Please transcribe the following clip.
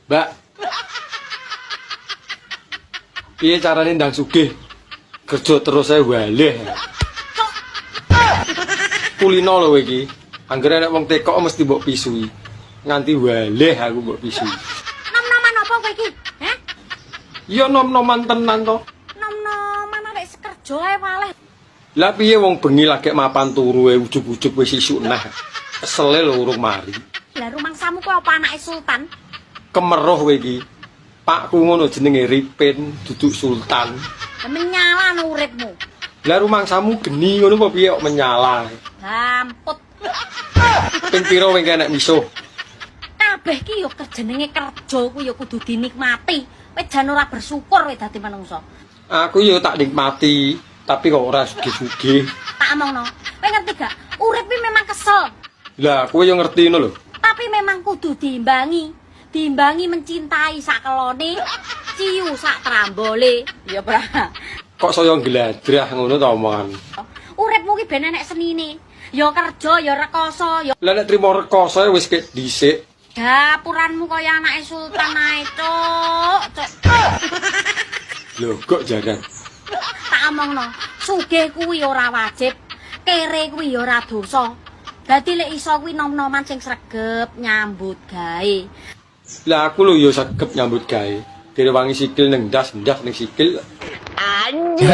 Mbak. Piye carane ndang sugih? Kerja terus ae waleh. Kulino lho iki. Anggere nek wong tekok mesti mbok pisui. Nganti waleh aku mbok pisui. Nom-noman apa kowe iki? Heh? Ya nom-noman tenan to. Nom-noman arek kerja ae waleh. Lah piye wong bengi lagi mapan turu ujug-ujug wis isuk nah. Kesele lho urung mari. Lah rumangsamu kok apa anake sultan? Kemeroh kowe iki. Pakku ngono jenenge Ripin, duduk sultan. Menyala no uripmu. Lah rumangsamu geni ngono apa piye kok menyala. Gamput. Ping pira wing enek misuh? Kabeh ki yo jenenge kerja ku yo kudu dinikmati. Kowe jan ora bersyukur kowe dadi manungsa. Aku yo tak nikmati, tapi kok ora sugih-sugih. Tak omongno. Kowe ngerti gak? Urip ki memang kesel. Lah kowe yo ngerti ngono lho. Tapi memang kudu diimbangi. Diimbangi mencintai sak kelone, ciu sak trambole. Ya, Bra. Kok saya ngladrah ngono ta omongan. Uripmu ki ben enek senine. Ya kerja, ya rekoso, ya Lah nek trimo rekoso wis kek dhisik. dapuranmu kaya anake sultan ae, Cuk. Lho kok jarang. Tak omongno, sugih kuwi ora wajib, kere kuwi ya ora dosa. Dadi lek iso kuwi nom-noman sing sregep nyambut gawe. Lah aku lho yo sagep nyambut gawe. Direwangi sikil neng ndas ning sikil. Anjir.